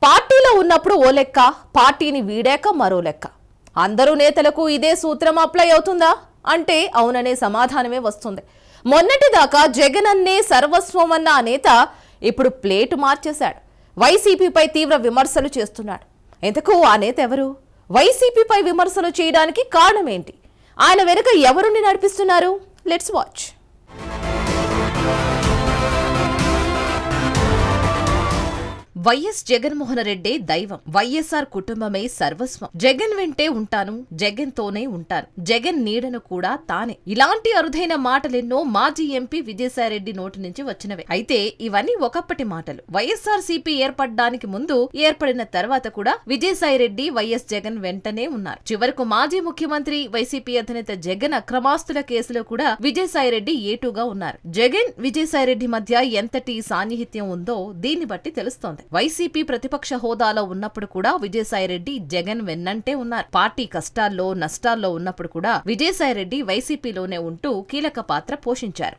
పార్టీలో ఉన్నప్పుడు ఓ లెక్క, పార్టీని వీడాక మరో లెక్క. అందరూ నేతలకు ఇదే సూత్రం అప్లై అవుతుందా అంటే అవుననే సమాధానమే వస్తుంది. మొన్నటిదాకా జగన్ అన్నే సర్వస్వం అన్న ఆ నేత ఇప్పుడు ప్లేటు మార్చేశాడు. వైసీపీపై తీవ్ర విమర్శలు చేస్తున్నాడు. ఇంతకు ఆ నేత ఎవరు? వైసీపీపై విమర్శలు చేయడానికి కారణం ఏంటి? ఆయన వెనుక ఎవరుని నడిపిస్తున్నారు? Let's watch. వైఎస్ జగన్మోహన్ రెడ్డే దైవం, వైఎస్ఆర్ కుటుంబమే సర్వస్వం. జగన్ వెంటే ఉంటాను, జగన్ తోనే ఉంటాను, జగన్ నీడను కూడా తానే. ఇలాంటి అరుదైన మాటలెన్నో మాజీ ఎంపీ విజయసాయిరెడ్డి నోటి నుంచి వచ్చినవే. అయితే ఇవన్నీ ఒకప్పటి మాటలు. వైఎస్ఆర్సీపీ ఏర్పడడానికి ముందు, ఏర్పడిన తర్వాత కూడా విజయసాయిరెడ్డి వైఎస్ జగన్ వెంటనే ఉన్నారు. చివరకు మాజీ ముఖ్యమంత్రి వైసీపీ అధినేత జగన్ అక్రమాస్తుల కేసులో కూడా విజయసాయిరెడ్డి ఏటుగా ఉన్నారు. జగన్ విజయసాయిరెడ్డి మధ్య ఎంతటి సాన్నిహిత్యం ఉందో దీన్ని బట్టి తెలుస్తోంది. వైసీపీ ప్రతిపక్ష హోదాలో ఉన్నప్పుడు కూడా విజయసాయిరెడ్డి జగన్ వెన్నంటే ఉన్నారు. పార్టీ కష్టాల్లో నష్టాల్లో ఉన్నప్పుడు కూడా విజయసాయిరెడ్డి వైసీపీలోనే ఉంటూ కీలక పాత్ర పోషించారు.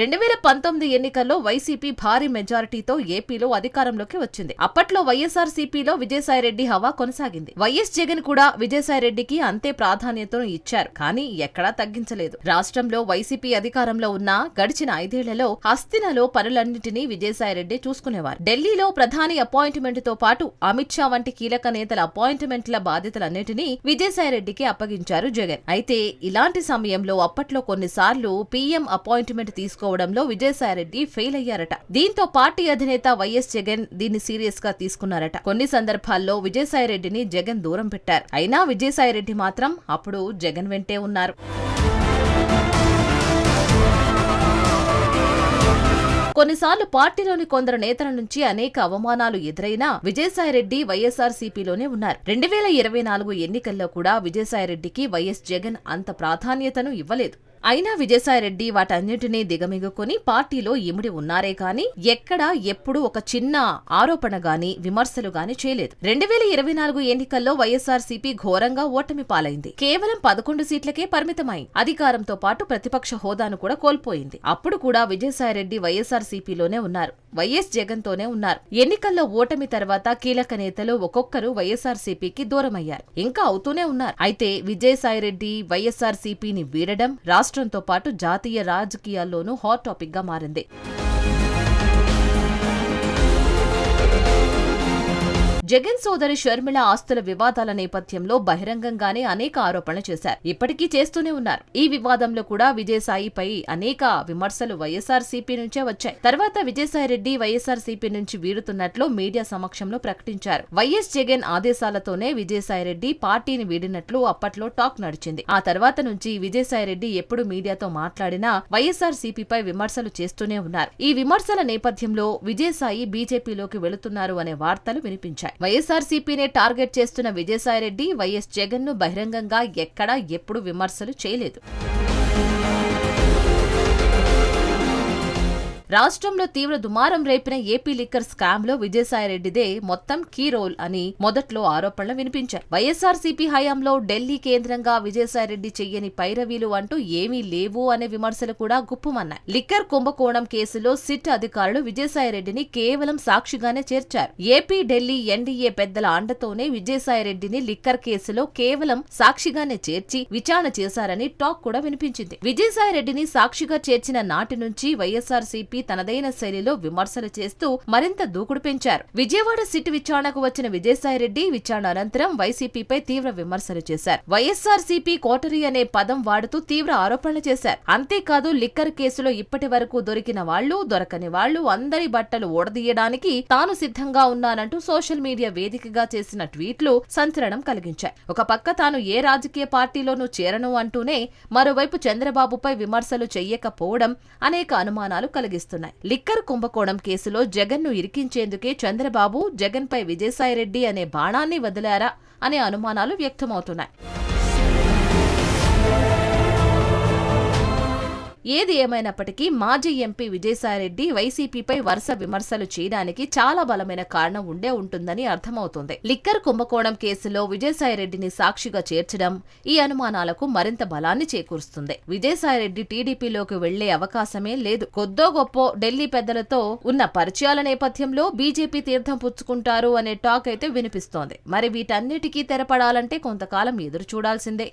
2019 ఎన్నికల్లో వైసీపీ భారీ మెజారిటీతో ఏపీలో అధికారంలోకి వచ్చింది. అప్పట్లో వైఎస్ఆర్సీపీలో విజయసాయిరెడ్డి హవా కొనసాగింది. వైఎస్ జగన్ కూడా విజయసాయిరెడ్డికి అంతే ప్రాధాన్యతను ఇచ్చారు, కానీ ఎక్కడా తగ్గించలేదు. రాష్ట్రంలో వైసీపీ అధికారంలో ఉన్న గడిచిన 5 ఏళ్లలో హస్తినలో పనులన్నింటినీ విజయసాయిరెడ్డి చూసుకునేవారు. ఢిల్లీలో ప్రధాని అపాయింట్మెంట్ తో పాటు అమిత్ షా వంటి కీలక నేతల అపాయింట్మెంట్ల బాధ్యతలన్నింటినీ విజయసాయిరెడ్డికి అప్పగించారు జగన్. అయితే ఇలాంటి సమయంలో అప్పట్లో కొన్నిసార్లు పీఎం అపాయింట్మెంట్ తీసుకోవడంలో విజయసాయిరెడ్డి ఫెయిల్ అయ్యారట. దీంతో పార్టీ అధినేత వైఎస్ జగన్ దీన్ని సీరియస్ గా తీసుకున్నారట. కొన్ని సందర్భాల్లో విజయసాయిరెడ్డిని జగన్ దూరం పెట్టారు. అయినా విజయసాయిరెడ్డి మాత్రం అప్పుడు జగన్ వెంటే ఉన్నారు. కొన్నిసార్లు పార్టీలోని కొందరు నేతల నుంచి అనేక అవమానాలు ఎదురైనా విజయసాయిరెడ్డి వైఎస్ఆర్సీపీలోనే ఉన్నారు. 2024 ఎన్నికల్లో కూడా విజయసాయిరెడ్డికి వైఎస్ జగన్ అంత ప్రాధాన్యతను ఇవ్వలేదు. అయినా విజయసాయిరెడ్డి వాటన్నింటినీ దిగమిగుకొని పార్టీలో ఇమిడి ఉన్నారే కాని ఎక్కడా ఎప్పుడూ ఒక చిన్న ఆరోపణ గాని విమర్శలు గాని చేయలేదు. 2024 ఎన్నికల్లో వైఎస్ఆర్సీపీ ఘోరంగా ఓటమి పాలైంది. కేవలం 11 సీట్లకే పరిమితమై అధికారంతో పాటు ప్రతిపక్ష హోదాను కూడా కోల్పోయింది. అప్పుడు కూడా విజయసాయిరెడ్డి వైఎస్ఆర్సీపీలోనే ఉన్నారు, వైఎస్ జగన్ తోనే ఉన్నారు. ఎన్నికల్లో ఓటమి తర్వాత కీలక నేతలు ఒక్కొక్కరు వైఎస్ఆర్సీపీకి దూరమయ్యారు, ఇంకా అవుతూనే ఉన్నారు. అయితే విజయసాయిరెడ్డి వైఎస్ఆర్సీపీని వీడడం రాష్ట్రంతో పాటు జాతీయ రాజకీయాల్లోనూ హాట్ టాపిక్ గా మారింది. జగన్ సోదరి షర్మిల ఆస్తుల వివాదాల నేపథ్యంలో బహిరంగంగానే అనేక ఆరోపణలు చేశారు, ఇప్పటికీ చేస్తూనే ఉన్నారు. ఈ వివాదంలో కూడా విజయసాయిపై అనేక విమర్శలు వైఎస్ఆర్సీపీ నుంచే వచ్చాయి. తర్వాత విజయసాయిరెడ్డి వైఎస్ఆర్సీపీ నుంచి వీడుతున్నట్లు మీడియా సమక్షంలో ప్రకటించారు. వైఎస్ జగన్ ఆదేశాలతోనే విజయసాయిరెడ్డి పార్టీని వీడినట్లు అప్పట్లో టాక్ నడిచింది. ఆ తర్వాత నుంచి విజయసాయిరెడ్డి ఎప్పుడు మీడియాతో మాట్లాడినా వైఎస్ఆర్సీపీపై విమర్శలు చేస్తూనే ఉన్నారు. ఈ విమర్శల నేపథ్యంలో విజయసాయి బీజేపీలోకి వెళుతున్నారు అనే వార్తలు వినిపించాయి. వైఎస్ఆర్సీపీనే టార్గెట్ చేస్తున్న విజయసాయిరెడ్డి వైఎస్ జగన్ ను బహిరంగంగా ఎక్కడా ఎప్పుడు విమర్శలు చేయలేదు. రాష్ట్రంలో తీవ్ర దుమారం రేపిన ఏపీ లిక్కర్ స్కామ్ లో విజయసాయిరెడ్డిదే మొత్తం కీ రోల్ అని మొదట్లో ఆరోపణలు వినిపించాయి. వైఎస్ఆర్సీపీ హయాంలో ఢిల్లీ కేంద్రంగా విజయసాయిరెడ్డి చెయ్యని పైరవీలు అంటూ ఏమీ లేవు అనే విమర్శలు కూడా గుప్పుమన్నాయి. లిక్కర్ కుంభకోణం కేసులో సిట్ అధికారులు విజయసాయిరెడ్డిని కేవలం సాక్షిగానే చేర్చారు. ఏపీ ఢిల్లీ ఎన్డీఏ పెద్దల అండతోనే విజయసాయిరెడ్డిని లిక్కర్ కేసులో కేవలం సాక్షిగానే చేర్చి విచారణ చేశారని టాక్ కూడా వినిపించింది. విజయసాయిరెడ్డిని సాక్షిగా చేర్చిన నాటి నుంచి వైఎస్ఆర్సీపీ తనదైన శైలిలో విమర్శలు చేస్తూ మరింత దూకుడు పెంచారు. విజయవాడ సిట్ విచారణకు వచ్చిన విజయసాయిరెడ్డి విచారణ అనంతరం వైసీపీపై తీవ్ర విమర్శలు చేశారు. వైఎస్ఆర్సీపీ కోటరీ అనే పదం వాడుతూ తీవ్ర ఆరోపణలు చేశారు. అంతేకాదు లిక్కర్ కేసులో ఇప్పటి వరకు దొరికిన వాళ్లు దొరకని వాళ్లు అందరి బట్టలు ఓడదీయడానికి తాను సిద్ధంగా ఉన్నానంటూ సోషల్ మీడియా వేదికగా చేసిన ట్వీట్లు సంచలనం కలిగించాయి. ఒక పక్క తాను ఏ రాజకీయ పార్టీలోనూ చేరను అంటూనే మరోవైపు చంద్రబాబుపై విమర్శలు చెయ్యకపోవడం అనేక అనుమానాలు కలిగిస్తుంది. లిక్కర్ కుంభకోణం కేసులో జగన్ ను ఇరికించేందుకే చంద్రబాబు జగన్ పై విజయసాయిరెడ్డి అనే బాణాన్ని వదిలారా అనే అనుమానాలు వ్యక్తమవుతున్నాయి. ఏది ఏమైనప్పటికీ మాజీ ఎంపీ విజయసాయిరెడ్డి వైసీపీపై వరుస విమర్శలు చేయడానికి చాలా బలమైన కారణం ఉండే ఉంటుందని అర్థమవుతుంది. లిక్కర్ కుంభకోణం కేసులో విజయసాయిరెడ్డిని సాక్షిగా చేర్చడం ఈ అనుమానాలకు మరింత బలాన్ని చేకూరుస్తుంది. విజయసాయిరెడ్డి టీడీపీలోకి వెళ్లే అవకాశమే లేదు. కొద్దో గొప్పో ఢిల్లీ పెద్దలతో ఉన్న పరిచయాల నేపథ్యంలో బీజేపీ తీర్థం పుచ్చుకుంటారు అనే టాక్ అయితే వినిపిస్తోంది. మరి వీటన్నిటికీ తెరపడాలంటే కొంతకాలం ఎదురు చూడాల్సిందే.